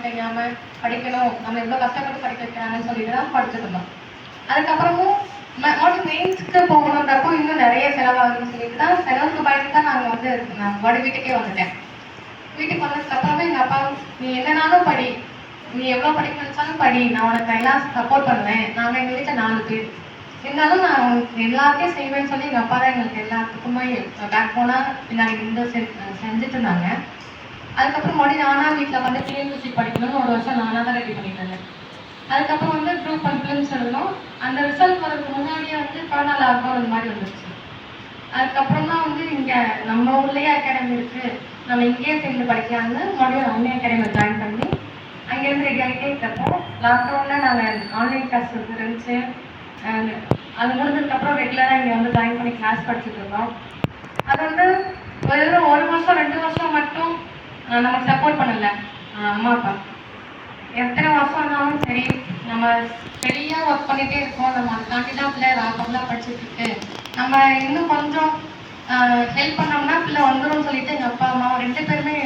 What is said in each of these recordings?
செய்யாமல் படிக்கணும், நம்ம எவ்வளோ கஷ்டப்பட்டு படிக்க வைக்கிறாங்கன்னு சொல்லிட்டு தான் படிச்சுட்டு இருந்தோம். அதுக்கப்புறமும் மறுபடியும் மெயின்ஸ்க்கு போகணுன்றப்போ இன்னும் நிறைய செலவாகுதுன்னு சொல்லிட்டு தான் செலவுக்கு பயந்து தான் நாங்கள் வந்து மறுபடியும் வீட்டுக்கே வந்துட்டேன். வீட்டுக்கு வந்ததுக்கப்புறமே எங்கள் அப்பா, நீ என்னன்னாலும் படி, நீ எவ்வளோ படிக்க நினைச்சாலும் படி, நான் உனக்கு எல்லாம் சப்போர்ட் பண்ணுவேன். நாங்கள் எங்கள் வீட்டில் 4 பேர் இருந்தாலும் நான் எல்லாத்தையும் செய்வேன்னு சொல்லி எங்கள் அப்பா தான் எங்களுக்கு எல்லாத்துக்குமே பேக் போனால் பின்னாடி இருந்து செஞ்சுட்டு இருந்தாங்க. அதுக்கப்புறம் மறுபடியும் நானாக வீட்டில் வந்து டிஎன்பிஎஸ்சி படிக்கணும்னு ஒரு வருஷம் நானாக தான் ரெடி பண்ணிட்டேன். அதுக்கப்புறம் வந்து குரூப் 1 ஃபிலிம்ஸ் எழுதணும். அந்த ரிசல்ட் வரதுக்கு முன்னாடியே வந்து கொரோனா லாக்டவுன் அந்த மாதிரி வந்துருச்சு. அதுக்கப்புறம் தான் வந்து இங்கே நம்ம ஊர்லேயே அகாடமி இருக்குது, நம்ம இங்கேயே சேர்ந்து படிக்கலாம்னு மறுபடியும் ஆன்லைன் அகாடமி ஜாயின் பண்ணி அங்கேருந்து ரெடி ஆகிட்டே இருக்கிறப்போ லாக்டவுனில் நாங்கள் ஆன்லைன் கிளாஸ் இருந்துச்சு. அது முடிஞ்சதுக்கப்புறம் ரெகுலராக இங்கே வந்து ஜாயின் பண்ணி கிளாஸ் படிச்சுட்டு இருந்தோம். அது வந்து ஒரு வருஷம் 2 வருஷம் மட்டும் நமக்கு சப்போர்ட் பண்ணலை அம்மா அப்பா. எத்தனை வருஷம் ஆனாலும் சரி, நம்ம ஸ்டெடியாக ஒர்க் பண்ணிகிட்டே இருக்கோம். நம்ம அதுக்காண்டி தான் பிள்ளை ராகம்லாம் படிச்சுட்டு இருக்கு, நம்ம இன்னும் கொஞ்சம் ஹெல்ப் பண்ணோம்னா பிள்ளை வந்துடும் சொல்லிட்டு எங்கள் அப்பா அம்மா 2 பேருமே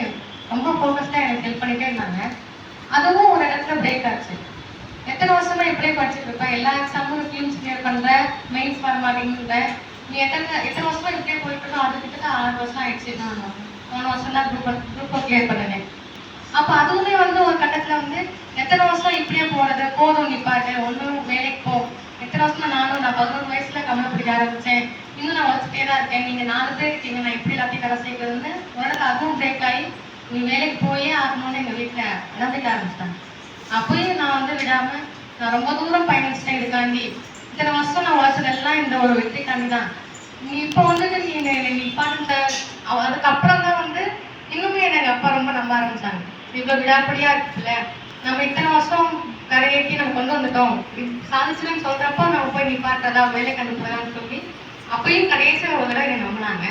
ரொம்ப ஃபோக்கஸ்டாக எனக்கு ஹெல்ப் பண்ணிகிட்டே இருந்தாங்க. அதுவும் ஒரு இடத்துல பிரேக் ஆச்சு. எத்தனை வருஷமா இப்படியே படிச்சுட்டு இருப்பேன், எல்லா எக்ஸாமும் ஃபிலிம்ஸ் கிளியர் பண்ணுற, மெயின்ஸ் வர மாட்டேங்குது, நீ எத்தனை வருஷமா இப்படியே போயிட்டு இருக்கோம். அது கிட்ட 6 வருஷம் ஆயிடுச்சு. நான் 3 வருஷம் தான் குரூப்பை கிளியர் பண்ணினேன். அப்போ அதுவுமே வந்து ஒரு கட்டத்தில் வந்து எத்தனை வருஷம் இப்படியே போகிறது, போதும் நிப்பாட்டு, ஒன்றும் வேலைக்கு போ. எத்தனை வருஷம் நான் 11 வயசுல கமல் பிடிக்க ஆரம்பித்தேன், இன்னும் நான் வளர்த்துட்டே தான் இருக்கேன், நீங்கள் 4 பேர் இருக்கீங்க, நான் இப்படி எல்லாத்தையும் கரை சேர்க்கிறதுன்னு ஒரு இடத்துல அதுவும் பிரேக் ஆகி நீ வேலைக்கு போயே ஆகணும்னு எங்கள் வீட்டில் நடந்துக்க ஆரம்பிச்சிட்டாங்க. அப்பயும் நான் வந்து விடாமல் நான் ரொம்ப தூரம் பயணிச்சிட்டேன். இதுக்காண்டி இத்தனை வருஷம் நான் உழைச்சதெல்லாம் இந்த ஒரு வெற்றிக்காண்டி தான். நீ இப்போ வந்துட்டு நீ நிப்பாட்ட அதுக்கப்புறம் தான் வந்து இன்னுமே எனக்கு அப்பா ரொம்ப நம்ப ஆரம்பிச்சாங்க. இவ்வளோ விடாப்படியாக இருக்குல்ல, நம்ம இத்தனை வருஷம் கரையேற்றி நம்ம கொண்டு வந்துட்டோம், சாதிச்சுன்னு சொல்கிறப்போ நம்ம போய் நிப்பாட்டதா வேலை கண்டுபிடிக்கலாம்னு சொல்லி அப்பயும் கடைசியாக ஒரு தடவை என்னை நம்பினாங்க.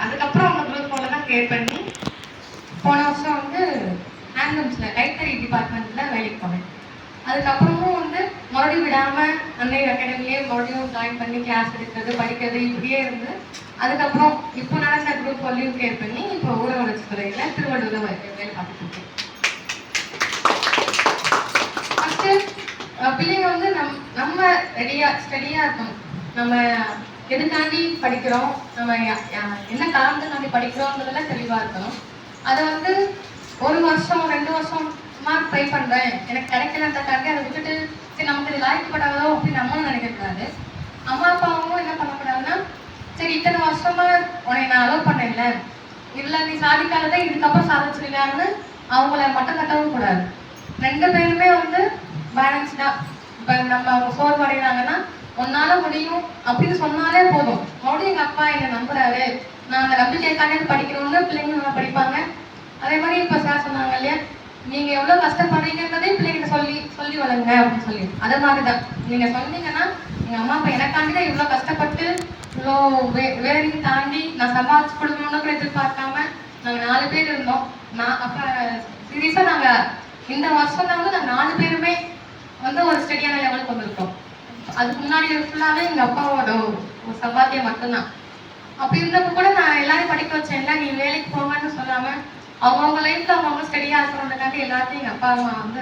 அதுக்கப்புறம் அவங்க குரூப் தான் கேர் பண்ணி போன வருஷம் வந்து ஹேண்ட்லூம்ஸில் கைத்தறி டிபார்ட்மெண்ட்டில் வேலைக்கு போனேன். அதுக்கப்புறமும் வந்து மறுபடியும் விடாமல் அந்த அகாடமிலே மறுபடியும் ஜாயின் பண்ணி கிளாஸ் எடுக்கிறது, படிக்கிறது, இப்படியே இருந்து அதுக்கப்புறம் இப்போ நடந்த குரூப் வரலையும் கேர் பண்ணி இப்போ ஊரக வளர்ச்சி துறையில் திருவள்ளூரில் வேலை பார்த்துட்டு இருக்கேன். ஃபஸ்ட்டு பிள்ளைங்க வந்து நம்ம ஸ்டடியாக இருக்கணும். நம்ம எதுக்காண்டி படிக்கிறோம், நம்ம என்ன காரணத்துக்காண்டி படிக்கிறோங்கிறதுல தெளிவாக இருக்கணும். அதை வந்து 1 வருஷம் 2 வருஷம் மார்க் ட்ரை பண்ணுறேன், எனக்கு கிடைக்கலன்றக்காண்டி அதை விட்டுட்டு சரி நமக்கு இது லாய்க்கப்படாதோ அப்படின்னு நம்மளும் நினைக்கக்கூடாது. அம்மா அப்பாவும் என்ன பண்ணக்கூடாதுன்னா, சரி இத்தனை வருஷமா உன்னை நான் அலோவ் பண்ணேன்ல, இதில் நீ சாதிக்காததை இதுக்கப்புறம் சாதிச்சிருக்கான்னு அவங்கள மட்டும் கட்டவும் கூடாது. 2 பேருமே வந்து பேலன்ஸ்டாக, இப்போ நம்ம அவங்க சோர்வடைகிறாங்கன்னா உன்னால முடியும் அப்படின்னு சொன்னாலே போதும். மறுபடியும் எங்கள் அப்பா என்னை நம்புறாரு, நான் அந்த நம்பிக்கைக்காண்டி படிக்கணும்னு பிள்ளைங்க நல்லா படிப்பாங்க. அதே மாதிரி இப்போ சார் சொன்னாங்க இல்லையா, நீங்கள் எவ்வளோ கஷ்டப்படுறீங்கன்றதே பிள்ளைங்க சொல்லி வளருங்க அப்படின்னு சொல்லி. அதே மாதிரி தான் நீங்கள் சொன்னீங்கன்னா, எங்கள் அம்மா அப்பா எனக்காண்டி தான் இவ்வளோ கஷ்டப்பட்டு இவ்வளோ வேலையும் தாண்டி நான் சமாளிச்சு கொடுக்கணும்னு கூட எதிர்பார்க்காம நாங்கள் 4 பேர் இருந்தோம். அப்போ சீரியஸாக நாங்கள் இந்த வருஷம் தான் வந்து நாங்கள் 4 பேருமே வந்து ஒரு ஸ்டடியான லெவலுக்கு வந்திருக்கோம். அதுக்கு முன்னாடி ஃபுல்லாகவே எங்கள் அப்பாவோட ஒரு சம்பாத்தியம் மட்டும்தான். அப்படி இருந்தப்போ கூட நான் எல்லாரையும் படிக்க வச்சேன்ல, நீ வேலைக்கு போங்கன்னு சொல்லாமல் அவங்கவுங்க லைஃப்பில் அவங்கவுங்க ஸ்டடியாக இருக்கணுன்றக்காண்டி எல்லாத்தையும் எங்கள் அப்பா அம்மா வந்து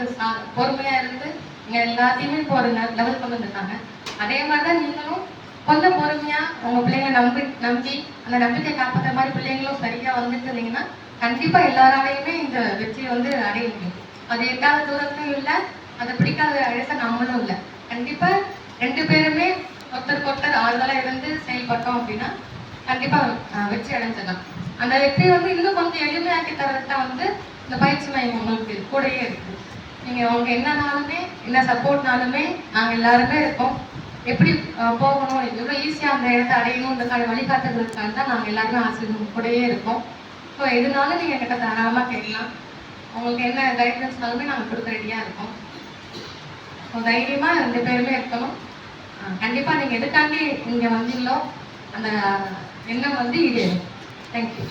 பொறுமையாக இருந்து இங்கே எல்லாத்தையுமே இப்போ ஒரு லெவலுக்கு கொண்டு வந்துருக்காங்க. அதே மாதிரி தான் நீங்களும் கொஞ்சம் பொறுமையாக உங்கள் பிள்ளைங்க நம்பி அந்த நம்பிக்கை காப்பாற்ற மாதிரி பிள்ளைங்களும் சரியாக வந்துட்டு இருந்தீங்கன்னா கண்டிப்பாக எல்லாராலையுமே இந்த வெற்றியை வந்து அடைய முடியும். அது எட்டாவது தூரத்துலையும் இல்லை, அதை பிடிக்காத அழைத்த நம்மளும் இல்லை. கண்டிப்பாக 2 பேருமே ஒருத்தருக்கு ஆறுதலாக இருந்து செயல்பட்டோம் அப்படின்னா கண்டிப்பாக வெற்றி அடைஞ்சிடலாம். அந்த வெற்றி வந்து இன்னும் கொஞ்சம் எளிமையாக்கி தரது தான் வந்து இந்த பயிற்சி மையம் உங்களுக்கு கூடயே இருக்குது. நீங்கள் அவங்க என்னன்னாலுமே என்ன சப்போர்ட்னாலுமே நாங்கள் எல்லாருமே இருக்கோம். எப்படி போகணும், எவ்வளோ ஈஸியாக அந்த இடத்த அடையணுன்றக்கான வழிகாட்டுறதுக்காக தான் நாங்கள் எல்லாருமே ஆசிரியர் கூடயே இருக்கோம். ஸோ எதுனாலும் நீங்கள் என்கிட்ட தாராளமாக கேட்கலாம். உங்களுக்கு என்ன கைட்லைன்ஸ்னாலுமே நாங்கள் கொடுக்க ரெடியாக இருக்கோம். ஸோ தைரியமாக 2 பேருமே இருக்கணும். கண்டிப்பாக நீங்கள் எதுக்காண்டி இங்கே வந்தீங்களோ அந்த எண்ணம் வந்து இது. தேங்க்யூ.